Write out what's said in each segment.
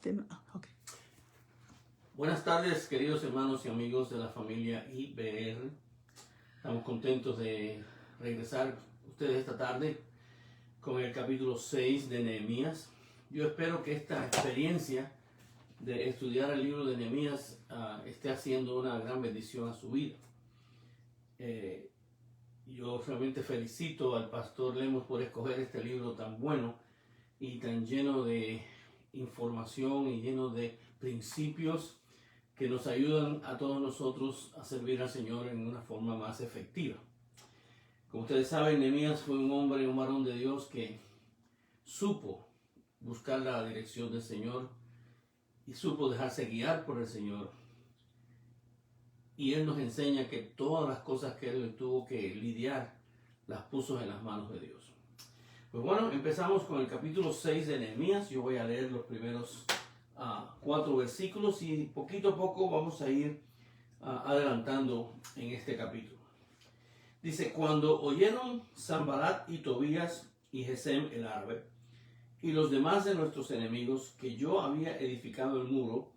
Okay. Buenas tardes, queridos hermanos y amigos de la familia IBR. Estamos contentos de regresar ustedes esta tarde con el capítulo 6 de Nehemías. Yo espero que esta experiencia de estudiar el libro de Nehemías esté haciendo una gran bendición a su vida. Yo realmente felicito al pastor Lemos por escoger este libro tan bueno y tan lleno de información y lleno de principios que nos ayudan a todos nosotros a servir al Señor en una forma más efectiva. Como ustedes saben, Nehemías fue un varón de Dios que supo buscar la dirección del Señor y supo dejarse guiar por el Señor. Y Él nos enseña que todas las cosas que Él tuvo que lidiar las puso en las manos de Dios. Pues bueno, empezamos con el capítulo 6 de Nehemías. Yo voy a leer los primeros 4 versículos y poquito a poco vamos a ir adelantando en este capítulo. Dice: cuando oyeron Sanballat y Tobías y Gesem el árabe y los demás de nuestros enemigos que yo había edificado el muro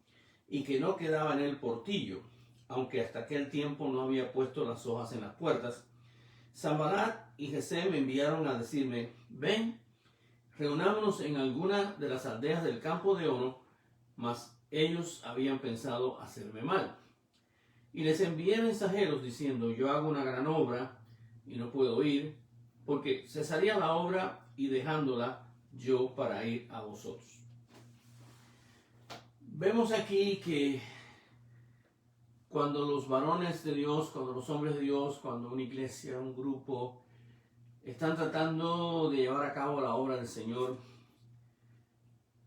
y que no quedaba en él portillo, aunque hasta aquel tiempo no había puesto las hojas en las puertas, Sanballat y Gesem me enviaron a decirme: ven, reunámonos en alguna de las aldeas del campo de Ono. Mas ellos habían pensado hacerme mal. Y les envié mensajeros diciendo: yo hago una gran obra y no puedo ir, porque cesaría la obra y dejándola yo para ir a vosotros. Vemos aquí que cuando los varones de Dios, cuando los hombres de Dios, cuando una iglesia, un grupo, están tratando de llevar a cabo la obra del Señor,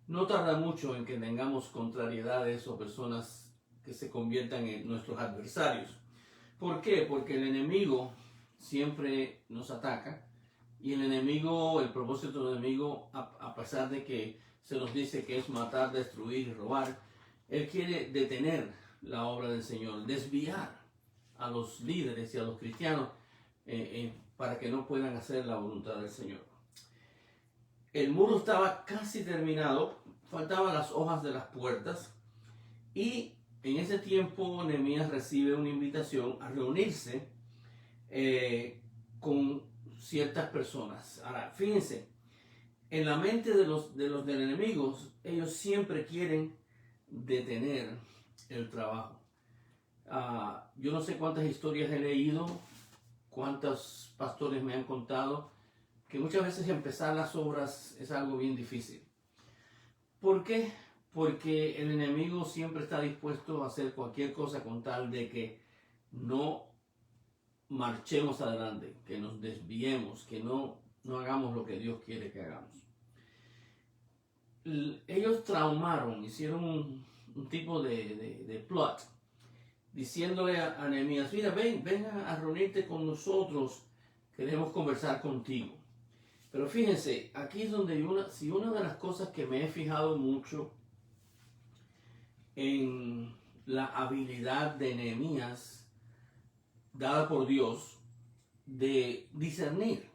no tarda mucho en que tengamos contrariedades o personas que se conviertan en nuestros adversarios. ¿Por qué? Porque el enemigo siempre nos ataca y el propósito del enemigo, a pesar de que se nos dice que es matar, destruir y robar, él quiere detener la obra del Señor, desviar a los líderes y a los cristianos para que no puedan hacer la voluntad del Señor. El muro estaba casi terminado, faltaban las hojas de las puertas y en ese tiempo Nehemías recibe una invitación a reunirse con ciertas personas. Ahora, fíjense, en la mente de los enemigos, ellos siempre quieren detener el trabajo. Yo no sé cuántas historias he leído, cuántos pastores me han contado, que muchas veces empezar las obras es algo bien difícil. ¿Por qué? Porque el enemigo siempre está dispuesto a hacer cualquier cosa con tal de que no marchemos adelante, que nos desviemos, que no hagamos lo que Dios quiere que hagamos. Ellos traumaron, hicieron un tipo de plot, diciéndole a Nehemías: mira, ven a reunirte con nosotros, queremos conversar contigo. Pero fíjense, aquí es donde una de las cosas que me he fijado mucho en la habilidad de Nehemías, dada por Dios, de discernir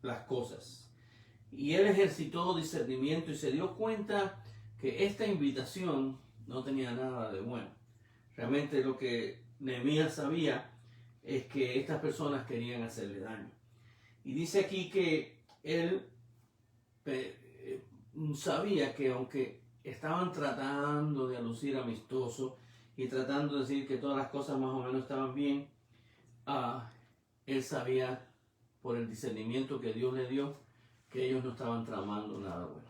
las cosas. Y él ejercitó discernimiento y se dio cuenta que esta invitación no tenía nada de bueno. Realmente lo que Nehemías sabía es que estas personas querían hacerle daño. Y dice aquí que él sabía que aunque estaban tratando de lucir amistoso y tratando de decir que todas las cosas más o menos estaban bien, él sabía por el discernimiento que Dios le dio que ellos no estaban tramando nada bueno.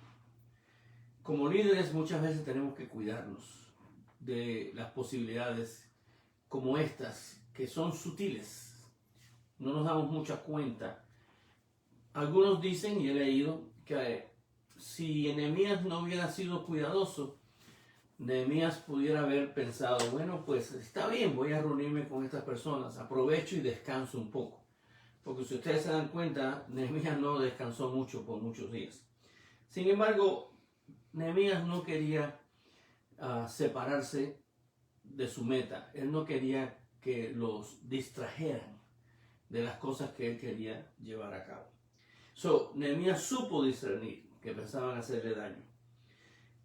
Como líderes muchas veces tenemos que cuidarnos de las posibilidades como estas, que son sutiles. No nos damos mucha cuenta. Algunos dicen, y he leído, que si Nehemías no hubiera sido cuidadoso, Nehemías pudiera haber pensado: bueno, pues está bien, voy a reunirme con estas personas, aprovecho y descanso un poco. Porque si ustedes se dan cuenta, Nehemías no descansó mucho por muchos días. Sin embargo, Nehemías no quería separarse de su meta. Él no quería que los distrajeran de las cosas que él quería llevar a cabo. Nehemías supo discernir que pensaban hacerle daño.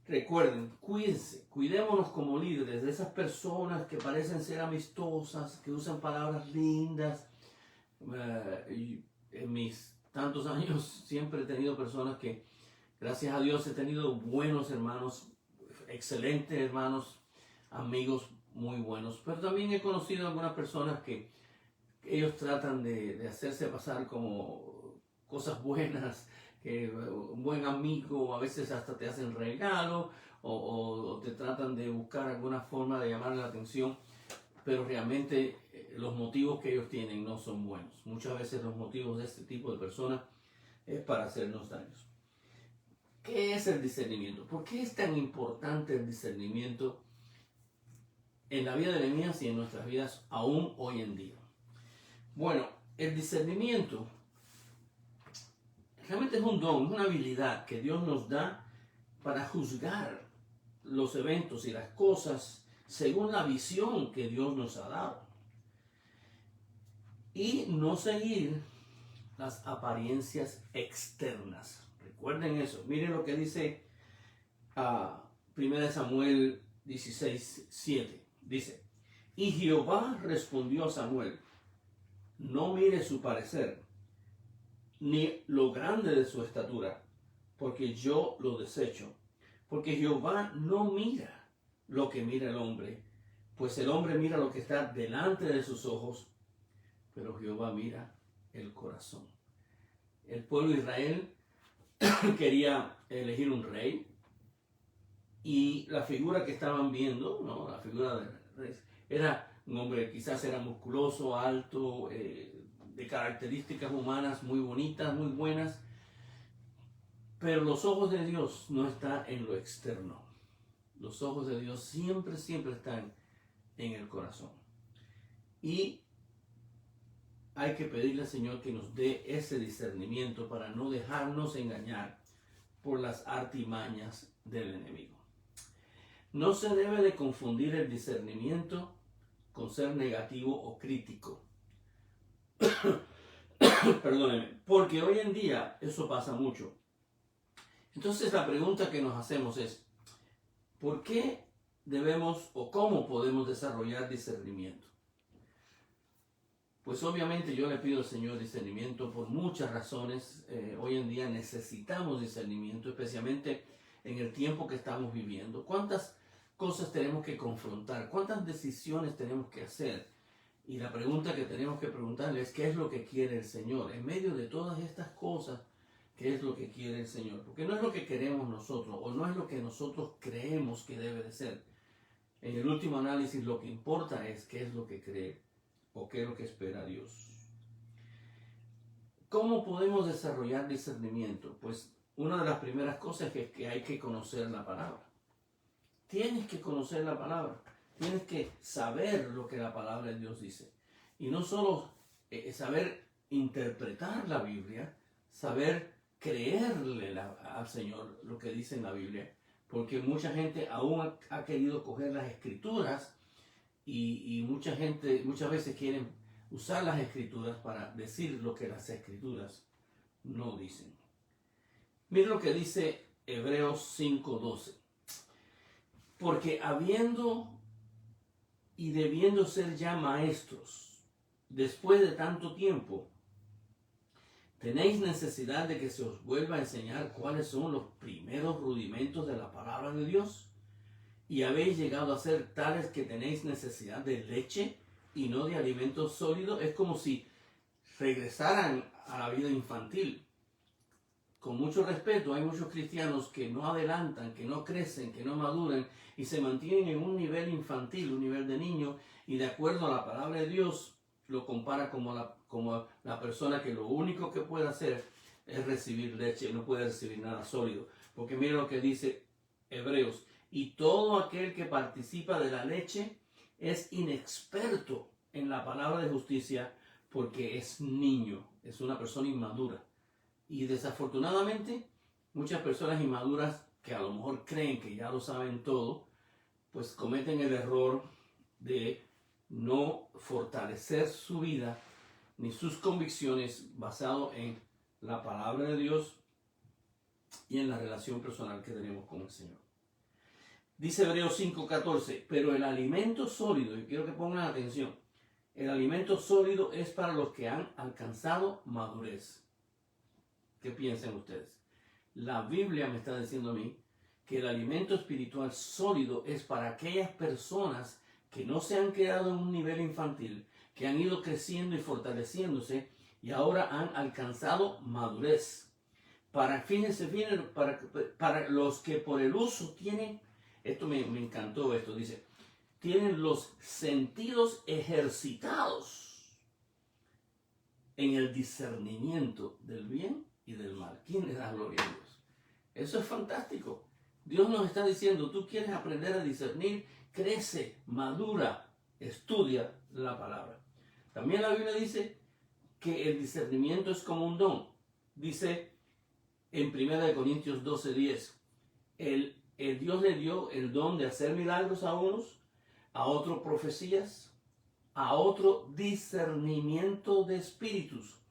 recuerden, cuídense, cuidémonos como líderes de esas personas que parecen ser amistosas, que usan palabras lindas. Y en mis tantos años siempre he tenido personas que, gracias a Dios, he tenido buenos hermanos, excelentes hermanos, amigos muy buenos. Pero también he conocido algunas personas que ellos tratan de hacerse pasar como cosas buenas, que un buen amigo, a veces hasta te hacen regalo o te tratan de buscar alguna forma de llamar la atención, pero realmente los motivos que ellos tienen no son buenos. Muchas veces los motivos de este tipo de personas es para hacernos daños. ¿Qué es el discernimiento? ¿Por qué es tan importante el discernimiento en la vida de Nehemías y en nuestras vidas aún hoy en día? Bueno, el discernimiento realmente es un don, es una habilidad que Dios nos da para juzgar los eventos y las cosas según la visión que Dios nos ha dado. Y no seguir las apariencias externas. Recuerden eso. Miren lo que dice 1 Samuel 16:7. Dice, y Jehová respondió a Samuel, no mire su parecer, ni lo grande de su estatura, porque yo lo desecho. Porque Jehová no mira lo que mira el hombre, pues el hombre mira lo que está delante de sus ojos, pero Jehová mira el corazón. El pueblo de Israel quería elegir un rey, y la figura que estaban viendo, ¿no? La figura del rey, era un hombre, quizás era musculoso, alto, de características humanas muy bonitas, muy buenas, pero los ojos de Dios no están en lo externo. Los ojos de Dios siempre, siempre están en el corazón. Y hay que pedirle al Señor que nos dé ese discernimiento para no dejarnos engañar por las artimañas del enemigo. No se debe de confundir el discernimiento con ser negativo o crítico. Perdónenme, porque hoy en día eso pasa mucho. Entonces la pregunta que nos hacemos es, ¿por qué debemos o cómo podemos desarrollar discernimiento? Pues obviamente yo le pido al Señor discernimiento por muchas razones. Hoy en día necesitamos discernimiento, especialmente en el tiempo que estamos viviendo. ¿Cuántas cosas tenemos que confrontar? ¿Cuántas decisiones tenemos que hacer? Y la pregunta que tenemos que preguntarle es, ¿qué es lo que quiere el Señor? En medio de todas estas cosas, ¿qué es lo que quiere el Señor? Porque no es lo que queremos nosotros, o no es lo que nosotros creemos que debe de ser. En el último análisis lo que importa es qué es lo que cree o qué es lo que espera Dios. ¿Cómo podemos desarrollar discernimiento? Pues una de las primeras cosas es que hay que conocer la palabra. Tienes que conocer la palabra. Tienes que saber lo que la palabra de Dios dice. Y no solo saber interpretar la Biblia, saber creerle al Señor lo que dice en la Biblia. Porque mucha gente aún ha querido coger las escrituras y mucha gente muchas veces quieren usar las escrituras para decir lo que las escrituras no dicen. Mira lo que dice Hebreos 5:12. Porque habiendo y debiendo ser ya maestros, después de tanto tiempo, tenéis necesidad de que se os vuelva a enseñar cuáles son los primeros rudimentos de la palabra de Dios, y habéis llegado a ser tales que tenéis necesidad de leche y no de alimento sólido. Es como si regresaran a la vida infantil. Con mucho respeto, hay muchos cristianos que no adelantan, que no crecen, que no maduran y se mantienen en un nivel infantil, un nivel de niño, y de acuerdo a la palabra de Dios lo compara como la persona que lo único que puede hacer es recibir leche, no puede recibir nada sólido. Porque mira lo que dice Hebreos: y todo aquel que participa de la leche es inexperto en la palabra de justicia, porque es niño, es una persona inmadura. Y desafortunadamente, muchas personas inmaduras que a lo mejor creen que ya lo saben todo, pues cometen el error de no fortalecer su vida ni sus convicciones basado en la palabra de Dios y en la relación personal que tenemos con el Señor. Dice Hebreos 5:14, pero el alimento sólido, y quiero que pongan atención, el alimento sólido es para los que han alcanzado madurez. ¿Qué piensan ustedes? La Biblia me está diciendo a mí que el alimento espiritual sólido es para aquellas personas que no se han quedado en un nivel infantil, que han ido creciendo y fortaleciéndose y ahora han alcanzado madurez. Fíjense, para los que por el uso tienen, esto me encantó, esto dice, tienen los sentidos ejercitados en el discernimiento del bien y del mal. ¿Quién le da gloria a Dios? Eso es fantástico. Dios nos está diciendo, tú quieres aprender a discernir, crece, madura, estudia la palabra. También la Biblia dice que el discernimiento es como un don. Dice en 1 Corintios 12:10, el Dios le dio el don de hacer milagros a unos, a otros profecías, a otro discernimiento de espíritus,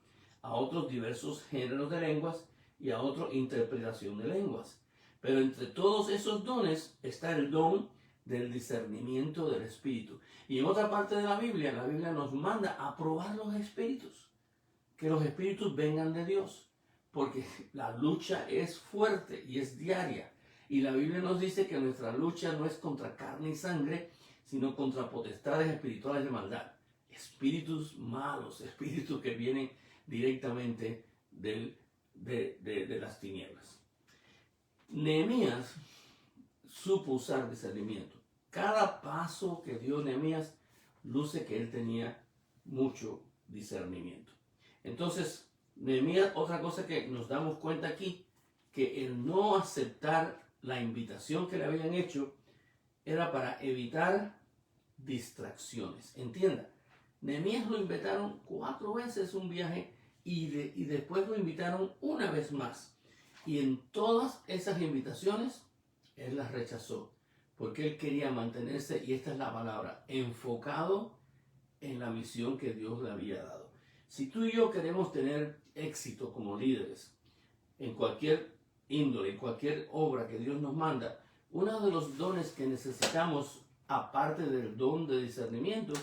a otros diversos géneros de lenguas y a otro interpretación de lenguas. Pero entre todos esos dones está el don del discernimiento del espíritu. Y en otra parte de la Biblia nos manda a probar los espíritus, que los espíritus vengan de Dios, porque la lucha es fuerte y es diaria. Y la Biblia nos dice que nuestra lucha no es contra carne y sangre, sino contra potestades espirituales de maldad. Espíritus malos, espíritus que vienen directamente de las tinieblas. Nehemías supo usar discernimiento. Cada paso que dio Nehemías luce que él tenía mucho discernimiento. Entonces, Nehemías, otra cosa que nos damos cuenta aquí, que el no aceptar la invitación que le habían hecho era para evitar distracciones. Entienda, Nehemías lo invitaron 4 veces un viaje y después lo invitaron una vez más. Y en todas esas invitaciones, él las rechazó, porque él quería mantenerse, y esta es la palabra, enfocado en la misión que Dios le había dado. Si tú y yo queremos tener éxito como líderes, en cualquier índole, en cualquier obra que Dios nos manda, uno de los dones que necesitamos, aparte del don de discernimiento,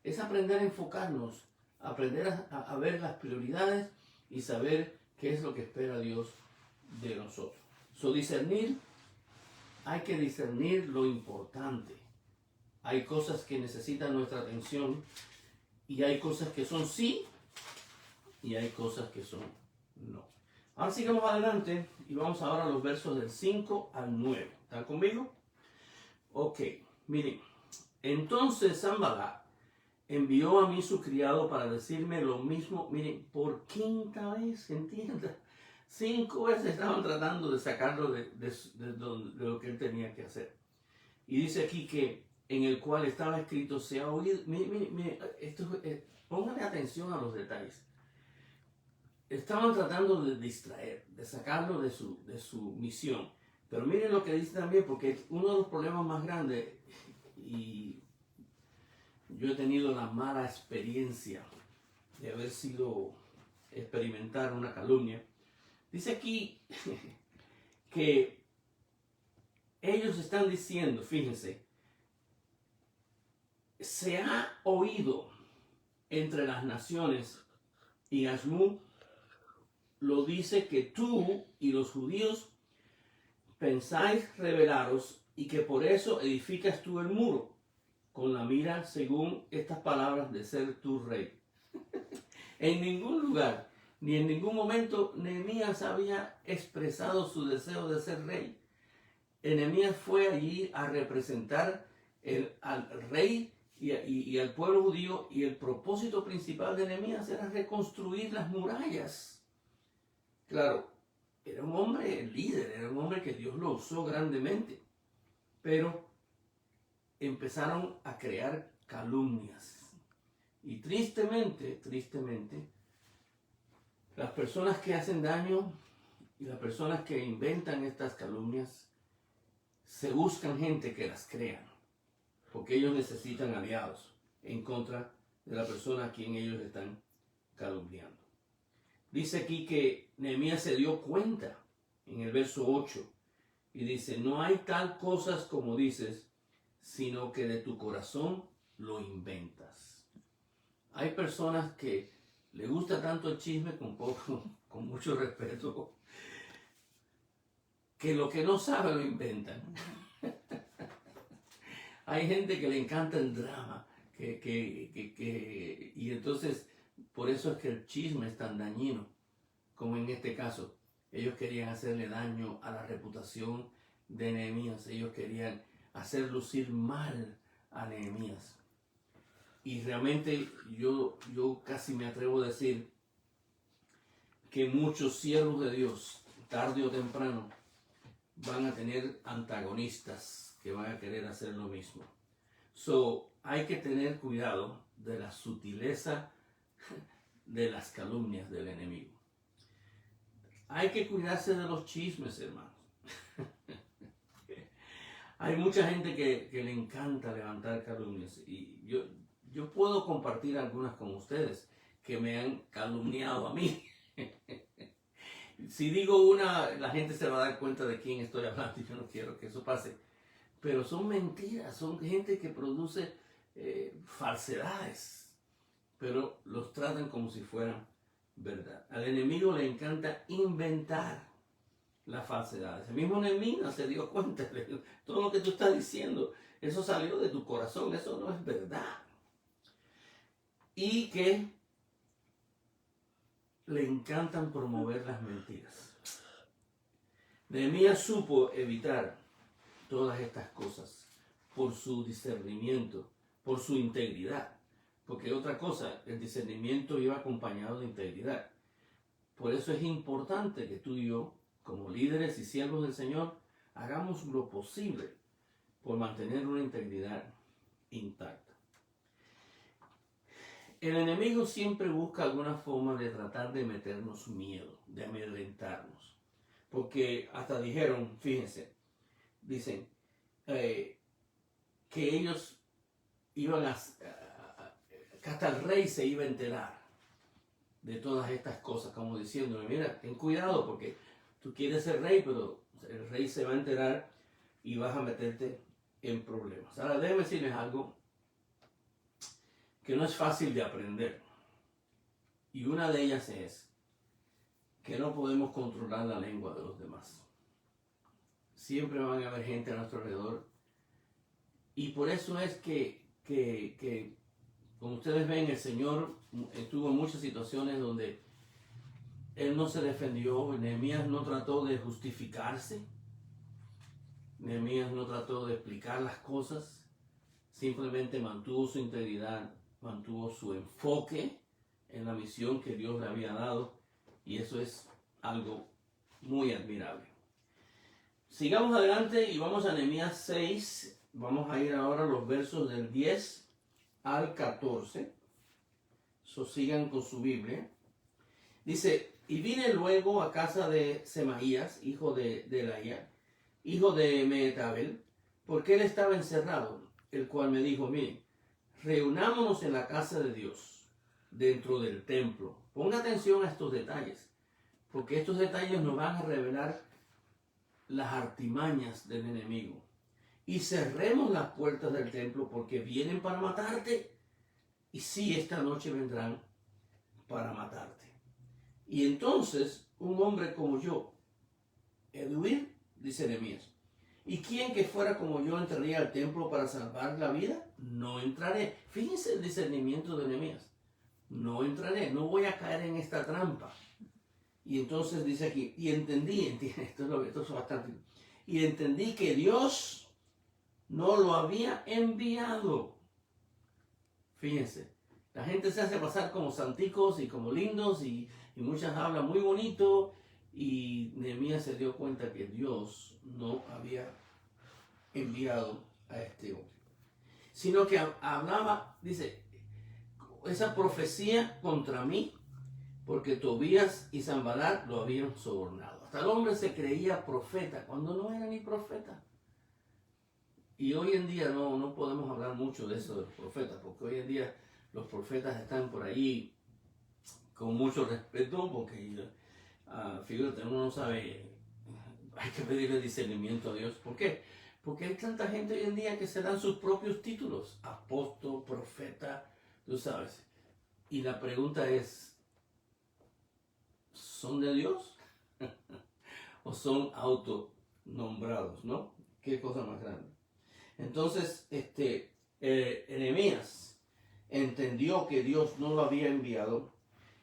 es aprender a enfocarnos, aprender a ver las prioridades y saber qué es lo que espera Dios de nosotros. Hay que discernir lo importante. Hay cosas que necesitan nuestra atención y hay cosas que son sí y hay cosas que son no. Ahora sigamos adelante y vamos ahora a los versos del 5 al 9. ¿Están conmigo? Ok, miren. Entonces Sanballat envió a mí su criado para decirme lo mismo, miren, por 5ª vez, entienda. 5 veces estaban tratando de sacarlo de lo que él tenía que hacer. Y dice aquí que en el cual estaba escrito, se ha oído, mire, póngale atención a los detalles. Estaban tratando de distraer, de sacarlo de su misión. Pero miren lo que dice también, porque uno de los problemas más grandes, y yo he tenido la mala experiencia de experimentar una calumnia. Dice aquí que ellos están diciendo, fíjense, se ha oído entre las naciones, y Ashmu lo dice, que tú y los judíos pensáis rebelaros y que por eso edificas tú el muro, con la mira, según estas palabras, de ser tu rey. En ningún lugar ni en ningún momento Nehemías había expresado su deseo de ser rey. Nehemías fue allí a representar al rey y al pueblo judío, y el propósito principal de Nehemías era reconstruir las murallas. Claro, era un hombre líder, era un hombre que Dios lo usó grandemente, pero empezaron a crear calumnias. Y tristemente, las personas que hacen daño y las personas que inventan estas calumnias se buscan gente que las crean, porque ellos necesitan aliados en contra de la persona a quien ellos están calumniando. Dice aquí que Nehemías se dio cuenta, en el verso 8, Y dice, no hay tal cosas como dices, sino que de tu corazón lo inventas. Hay personas que le gusta tanto el chisme, con mucho respeto, que lo que no sabe lo inventan. Hay gente que le encanta el drama, y entonces por eso es que el chisme es tan dañino, como en este caso. Ellos querían hacerle daño a la reputación de Nehemías, ellos querían hacer lucir mal a Nehemías. Y realmente yo casi me atrevo a decir que muchos siervos de Dios, tarde o temprano, van a tener antagonistas que van a querer hacer lo mismo. Hay que tener cuidado de la sutileza de las calumnias del enemigo. Hay que cuidarse de los chismes, hermanos. Hay mucha gente que le encanta levantar calumnias y yo puedo compartir algunas con ustedes que me han calumniado a mí. Si digo una, la gente se va a dar cuenta de quién estoy hablando y yo no quiero que eso pase. Pero son mentiras, son gente que produce falsedades, pero los tratan como si fueran verdad. Al enemigo le encanta inventar las falsedades. El mismo Nehemías se dio cuenta, todo lo que tú estás diciendo, eso salió de tu corazón, eso no es verdad. Y que le encantan promover las mentiras. Nehemías supo evitar todas estas cosas por su discernimiento, por su integridad. Porque otra cosa, el discernimiento iba acompañado de integridad. Por eso es importante que tú y yo, como líderes y siervos del Señor, hagamos lo posible por mantener una integridad intacta. El enemigo siempre busca alguna forma de tratar de meternos miedo, de amedrentarnos. Porque hasta dijeron, fíjense, dicen que ellos iban que hasta el rey se iba a enterar de todas estas cosas, como diciéndole, mira, ten cuidado porque tú quieres ser rey, pero el rey se va a enterar y vas a meterte en problemas. Ahora déjenme decirles algo que no es fácil de aprender. Y una de ellas es que no podemos controlar la lengua de los demás. Siempre van a haber gente a nuestro alrededor. Y por eso es que como ustedes ven, el Señor estuvo en muchas situaciones donde Él no se defendió. Nehemías no trató de justificarse. Nehemías no trató de explicar las cosas. Simplemente mantuvo su integridad, mantuvo su enfoque en la misión que Dios le había dado. Y eso es algo muy admirable. Sigamos adelante y vamos a Nehemías 6. Vamos a ir ahora a los versos del 10 al 14. Sigan con su Biblia. Dice, y vine luego a casa de Semaías, hijo de Delaía, hijo de Mehetabel, porque él estaba encerrado, el cual me dijo, miren, reunámonos en la casa de Dios, dentro del templo. Ponga atención a estos detalles, porque estos detalles nos van a revelar las artimañas del enemigo. Y cerremos las puertas del templo porque vienen para matarte. Y sí, esta noche vendrán para matarte. Y entonces un hombre como yo, he de huir, dice Nehemías. ¿Y quién que fuera como yo entraría al templo para salvar la vida? No entraré. Fíjense el discernimiento de Nehemías. No entraré, no voy a caer en esta trampa. Y entonces dice aquí, y entendí, esto es bastante, y entendí que Dios no lo había enviado. Fíjense, la gente se hace pasar como santicos y como lindos y muchas hablan muy bonito, y Nehemías se dio cuenta que Dios no había enviado a este hombre, sino que hablaba, dice, esa profecía contra mí, porque Tobías y Sanballat lo habían sobornado. Hasta el hombre se creía profeta cuando no era ni profeta. Y hoy en día no podemos hablar mucho de eso de los profetas, porque hoy en día los profetas están por ahí con mucho respeto, porque fíjate, uno no sabe hay que pedirle discernimiento a Dios. ¿Por qué? Porque hay tanta gente hoy en día que se dan sus propios títulos, apóstol, profeta, tú sabes. Y la pregunta es, ¿son de Dios? ¿O son autonombrados, no? Qué cosa más grande. Entonces, Nehemías entendió que Dios no lo había enviado,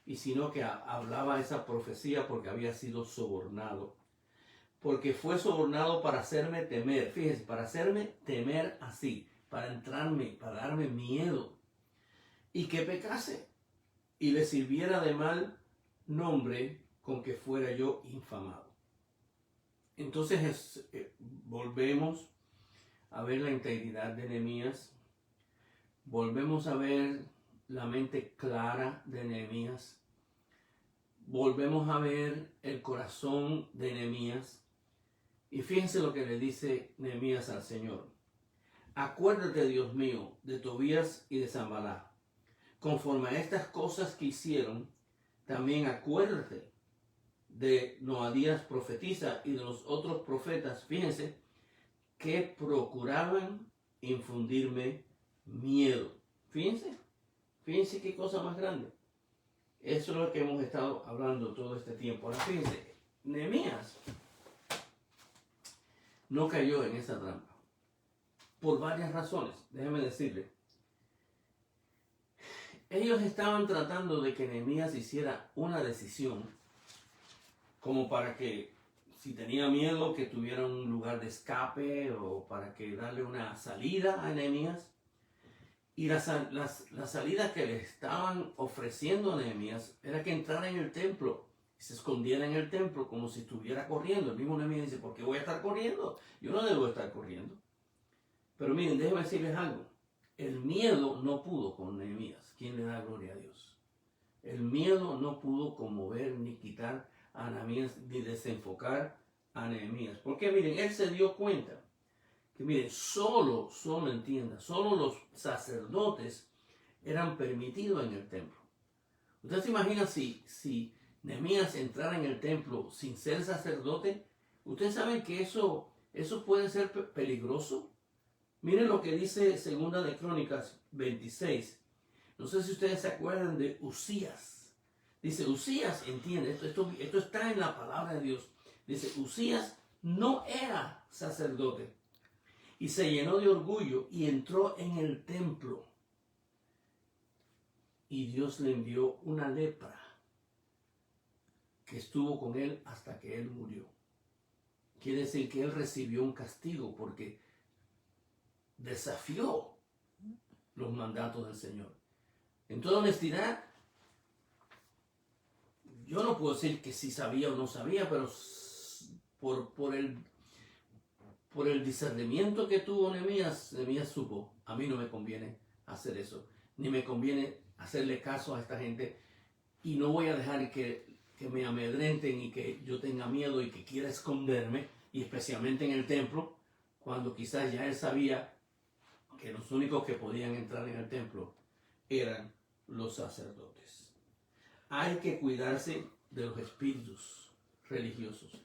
y sino que hablaba esa profecía porque había sido sobornado. Porque fue sobornado para hacerme temer, fíjense, para hacerme temer así, para entrarme, para darme miedo, y que pecase, y le sirviera de mal nombre con que fuera yo infamado. Entonces volvemos a ver la integridad de Nehemías, volvemos a ver la mente clara de Nehemías, volvemos a ver el corazón de Nehemías. Y fíjense lo que le dice Nehemías al Señor. Acuérdate, Dios mío, de Tobías y de Sanballat. Conforme a estas cosas que hicieron, también acuérdate de Noadías profetiza y de los otros profetas, fíjense, que procuraban infundirme miedo. Fíjense qué cosa más grande. Eso es lo que hemos estado hablando todo este tiempo. Ahora fíjense, Nehemías no cayó en esa trampa. Por varias razones, déjeme decirle. Ellos estaban tratando de que Nehemías hiciera una decisión, como para que, si tenía miedo, que tuviera un lugar de escape, o para que darle una salida a Nehemías. Y la salida que le estaban ofreciendo a Nehemías era que entrara en el templo, se escondiera en el templo como si estuviera corriendo. El mismo Nehemías dice, ¿por qué voy a estar corriendo? Yo no debo estar corriendo. Pero miren, déjenme decirles algo. El miedo no pudo con Nehemías. ¿Quién le da gloria a Dios? El miedo no pudo conmover ni quitar a Nehemías ni desenfocar a Nehemías. Porque miren, él se dio cuenta que miren, solo los sacerdotes eran permitidos en el templo. ¿Usted se imagina si Nehemías entrara en el templo sin ser sacerdote? Ustedes saben que eso puede ser peligroso. Miren lo que dice Segunda de Crónicas 26. No sé si ustedes se acuerdan de Uzías. Dice, Uzías, entiende, esto está en la palabra de Dios. Dice, Uzías no era sacerdote y se llenó de orgullo y entró en el templo. Y Dios le envió una lepra que estuvo con él hasta que él murió. Quiere decir que él recibió un castigo porque desafió los mandatos del Señor. En toda honestidad, yo no puedo decir que si sabía o no sabía, pero por el discernimiento que tuvo Nehemías supo, a mí no me conviene hacer eso, ni me conviene hacerle caso a esta gente, y no voy a dejar que me amedrenten y que yo tenga miedo y que quiera esconderme, y especialmente en el templo, cuando quizás ya él sabía que los únicos que podían entrar en el templo eran los sacerdotes. Hay que cuidarse de los espíritus religiosos.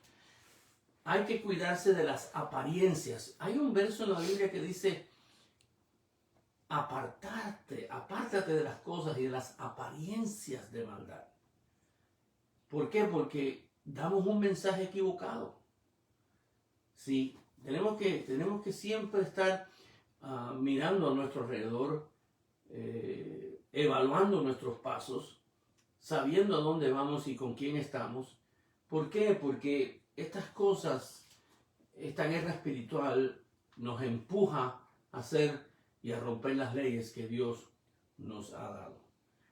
Hay que cuidarse de las apariencias. Hay un verso en la Biblia que dice, apártate de las cosas y de las apariencias de maldad. ¿Por qué? Porque damos un mensaje equivocado. Sí, tenemos que siempre estar mirando a nuestro alrededor, evaluando nuestros pasos, sabiendo a dónde vamos y con quién estamos. ¿Por qué? Porque estas cosas, esta guerra espiritual nos empuja a hacer y a romper las leyes que Dios nos ha dado.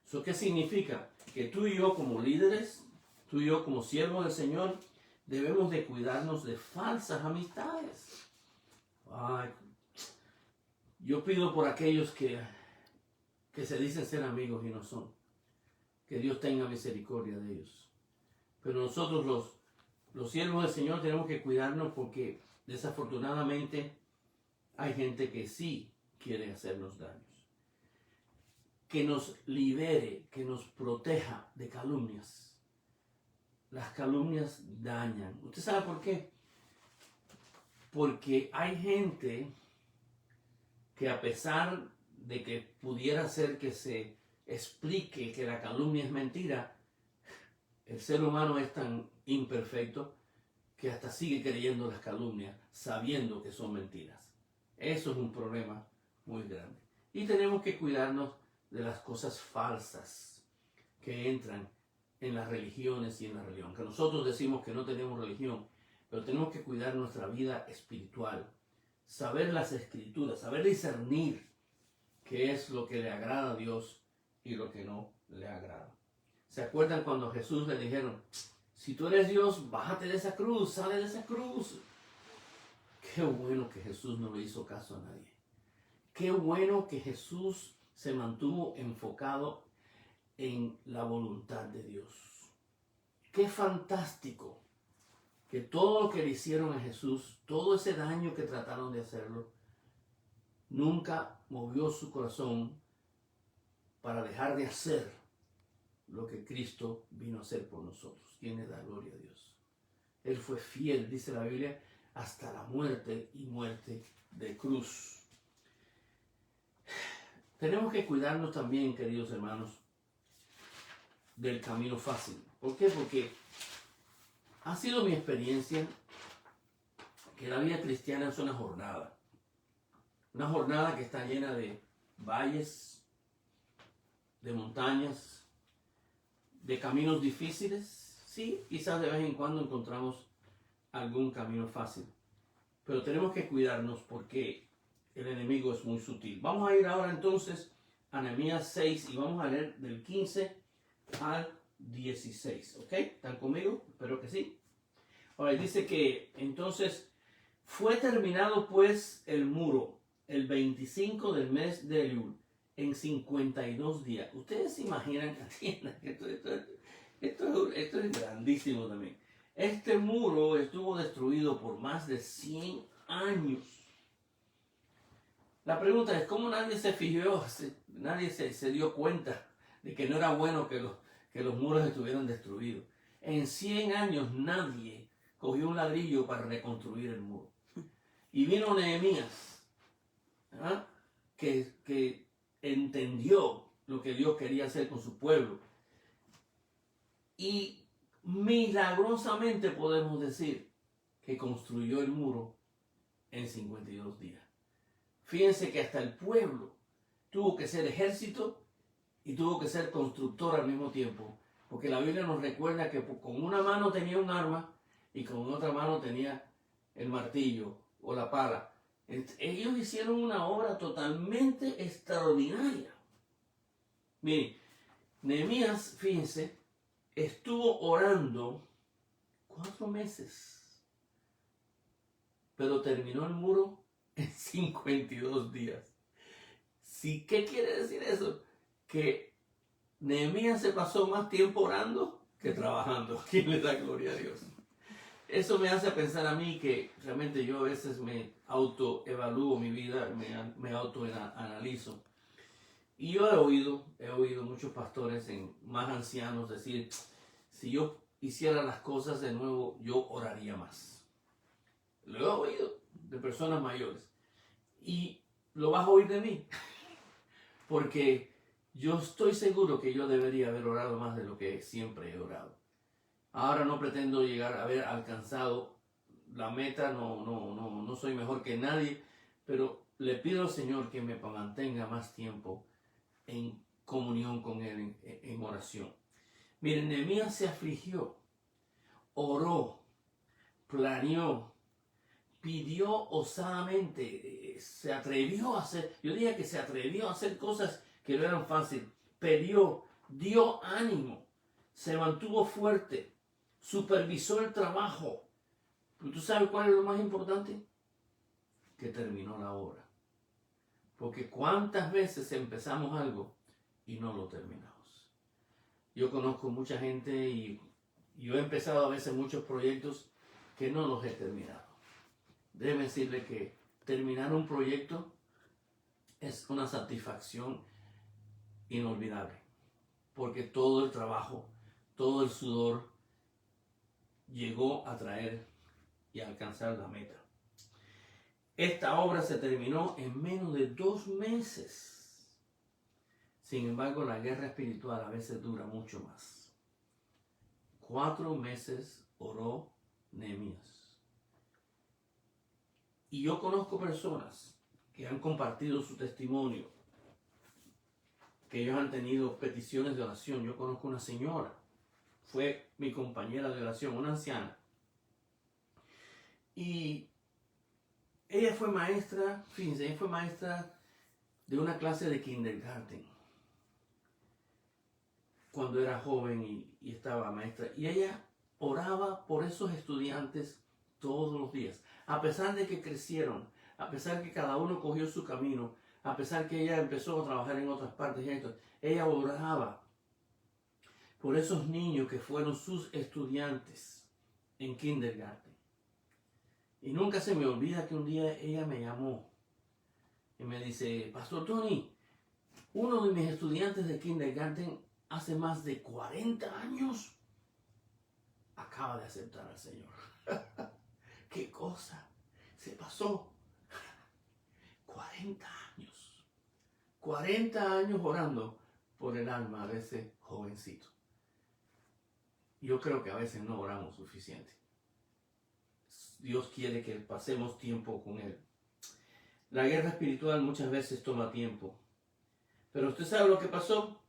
¿Eso qué significa? Que tú y yo como líderes, tú y yo como siervos del Señor, debemos de cuidarnos de falsas amistades. Yo pido por aquellos que se dicen ser amigos y no son. Que Dios tenga misericordia de ellos. Pero nosotros los siervos del Señor tenemos que cuidarnos porque desafortunadamente hay gente que sí quiere hacernos daños. Que nos libere, que nos proteja de calumnias. Las calumnias dañan. ¿Usted sabe por qué? Porque hay gente que, a pesar de que pudiera ser que se explique que la calumnia es mentira, el ser humano es tan imperfecto que hasta sigue creyendo las calumnias sabiendo que son mentiras. Eso es un problema muy grande. Y tenemos que cuidarnos de las cosas falsas que entran en las religiones y en la religión. Que nosotros decimos que no tenemos religión, pero tenemos que cuidar nuestra vida espiritual, saber las escrituras, saber discernir qué es lo que le agrada a Dios y lo que no le agrada. ¿Se acuerdan cuando a Jesús le dijeron, si tú eres Dios, bájate de esa cruz, sale de esa cruz? Qué bueno que Jesús no le hizo caso a nadie. Qué bueno que Jesús se mantuvo enfocado en la voluntad de Dios. Qué fantástico que todo lo que le hicieron a Jesús, todo ese daño que trataron de hacerlo, nunca movió su corazón para dejar de hacer lo que Cristo vino a hacer por nosotros. ¿Quién le da gloria a Dios? Él fue fiel, dice la Biblia, hasta la muerte y muerte de cruz. Tenemos que cuidarnos también, queridos hermanos, del camino fácil. ¿Por qué? Porque ha sido mi experiencia que la vida cristiana es una jornada. Una jornada que está llena de valles, de montañas, de caminos difíciles. Sí, quizás de vez en cuando encontramos algún camino fácil. Pero tenemos que cuidarnos porque el enemigo es muy sutil. Vamos a ir ahora entonces a Nehemías 6 y vamos a leer del 15 al 16. ¿Ok? ¿Están conmigo? Espero que sí. Ahora dice que entonces fue terminado pues el muro el 25 del mes de Elul en 52 días. Ustedes se imaginan, atiendan, esto es grandísimo también. Este muro estuvo destruido por más de 100 años. La pregunta es, ¿cómo nadie se fijó, nadie se dio cuenta de que no era bueno que los muros estuvieran destruidos? En 100 años nadie cogió un ladrillo para reconstruir el muro. Y vino Nehemías, ¿ah? que entendió lo que Dios quería hacer con su pueblo. Y milagrosamente podemos decir que construyó el muro en 52 días. Fíjense que hasta el pueblo tuvo que ser ejército y tuvo que ser constructor al mismo tiempo, porque la Biblia nos recuerda que con una mano tenía un arma y con otra mano tenía el martillo o la pala. Ellos hicieron una obra totalmente extraordinaria. Miren, Nehemías, fíjense, estuvo orando 4 meses, pero terminó el muro en 52 días. ¿Sí? ¿Qué quiere decir eso? Que Nehemías se pasó más tiempo orando que trabajando. ¿Quién le da gloria a Dios? Eso me hace pensar a mí que realmente yo a veces me autoevalúo mi vida, me autoanalizo. Y yo he oído muchos pastores más ancianos decir, si yo hiciera las cosas de nuevo, yo oraría más. Lo he oído de personas mayores. Y lo vas a oír de mí. Porque yo estoy seguro que yo debería haber orado más de lo que siempre he orado. Ahora no pretendo llegar a haber alcanzado la meta, no soy mejor que nadie, pero le pido al Señor que me mantenga más tiempo en comunión con Él, en oración. Miren, Nehemías se afligió, oró, planeó, pidió osadamente, se atrevió a hacer, yo diría que se atrevió a hacer cosas que no eran fáciles, pidió, dio ánimo, se mantuvo fuerte, supervisó el trabajo. ¿Pero tú sabes cuál es lo más importante? Que terminó la obra. Porque cuántas veces empezamos algo y no lo terminamos. Yo conozco mucha gente y yo he empezado a veces muchos proyectos que no los he terminado. Déjeme decirle que terminar un proyecto es una satisfacción inolvidable. Porque todo el trabajo, todo el sudor llegó a traer y a alcanzar la meta. Esta obra se terminó en menos de 2 meses. Sin embargo, la guerra espiritual a veces dura mucho más. 4 meses oró Nehemías. Y yo conozco personas que han compartido su testimonio, que ellos han tenido peticiones de oración. Yo conozco una señora, fue mi compañera de oración, una anciana. Y ella fue maestra, fíjense, ella fue maestra de una clase de kindergarten cuando era joven y estaba maestra. Y ella oraba por esos estudiantes todos los días. A pesar de que crecieron, a pesar de que cada uno cogió su camino, a pesar de que ella empezó a trabajar en otras partes, ella oraba por esos niños que fueron sus estudiantes en kindergarten. Y nunca se me olvida que un día ella me llamó y me dice: Pastor Tony, uno de mis estudiantes de kindergarten hace más de 40 años acaba de aceptar al Señor. ¡Qué cosa! Se pasó 40 años. 40 años orando por el alma de ese jovencito. Yo creo que a veces no oramos suficiente. Dios quiere que pasemos tiempo con Él. La guerra espiritual muchas veces toma tiempo. Pero usted sabe lo que pasó.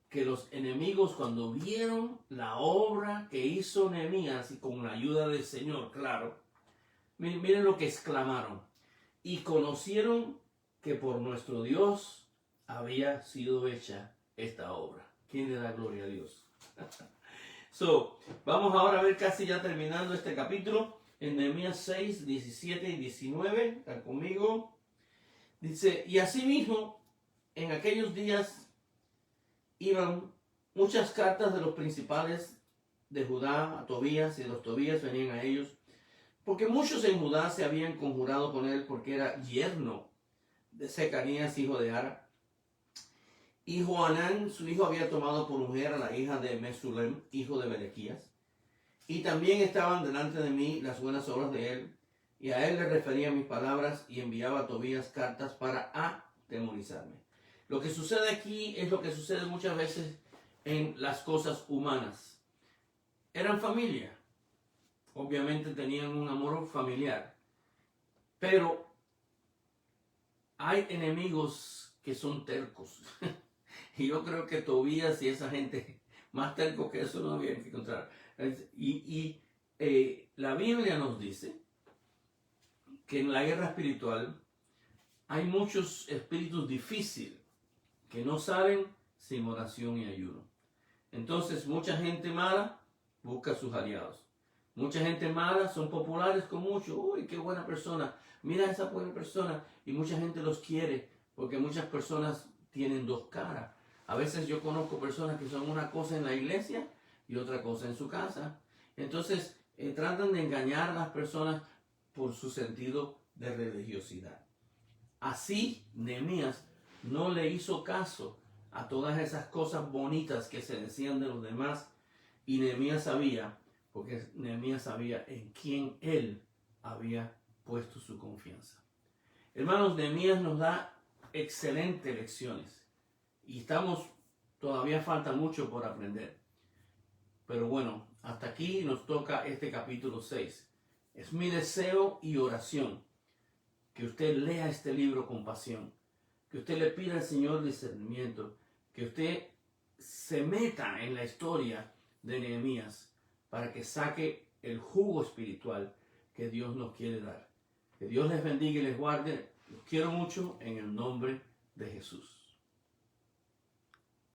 Que los enemigos, cuando vieron la obra que hizo Nehemías, y con la ayuda del Señor, claro, miren lo que exclamaron: y conocieron que por nuestro Dios había sido hecha esta obra. ¿Quién le da gloria a Dios? Vamos ahora a ver, casi ya terminando este capítulo, en Nehemías 6, 17 y 19. ¿Están conmigo? Dice: y asimismo, en aquellos días iban muchas cartas de los principales de Judá a Tobías, y de los Tobías venían a ellos, porque muchos en Judá se habían conjurado con él, porque era yerno de Secanías, hijo de Ara. Y Johanán, su hijo, había tomado por mujer a la hija de Mesulem, hijo de Berequías. Y también estaban delante de mí las buenas obras de él, y a él le refería mis palabras, y enviaba a Tobías cartas para atemorizarme. Lo que sucede aquí es lo que sucede muchas veces en las cosas humanas. Eran familia. Obviamente tenían un amor familiar. Pero hay enemigos que son tercos. Y yo creo que Tobías y esa gente más tercos que eso no habían que encontrar. La Biblia nos dice que en la guerra espiritual hay muchos espíritus difíciles que no salen sin oración y ayuno. Entonces, mucha gente mala busca a sus aliados. Mucha gente mala son populares con mucho. Uy, qué buena persona. Mira a esa buena persona. Y mucha gente los quiere porque muchas personas tienen dos caras. A veces yo conozco personas que son una cosa en la iglesia y otra cosa en su casa. Entonces, tratan de engañar a las personas por su sentido de religiosidad. Así, Nehemías no le hizo caso a todas esas cosas bonitas que se decían de los demás, y Nehemías sabía, porque Nehemías sabía en quién él había puesto su confianza. Hermanos, Nehemías nos da excelentes lecciones y todavía falta mucho por aprender. Pero bueno, hasta aquí nos toca este capítulo 6. Es mi deseo y oración que usted lea este libro con pasión, que usted le pida al Señor discernimiento, que usted se meta en la historia de Nehemías para que saque el jugo espiritual que Dios nos quiere dar. Que Dios les bendiga y les guarde. Los quiero mucho en el nombre de Jesús.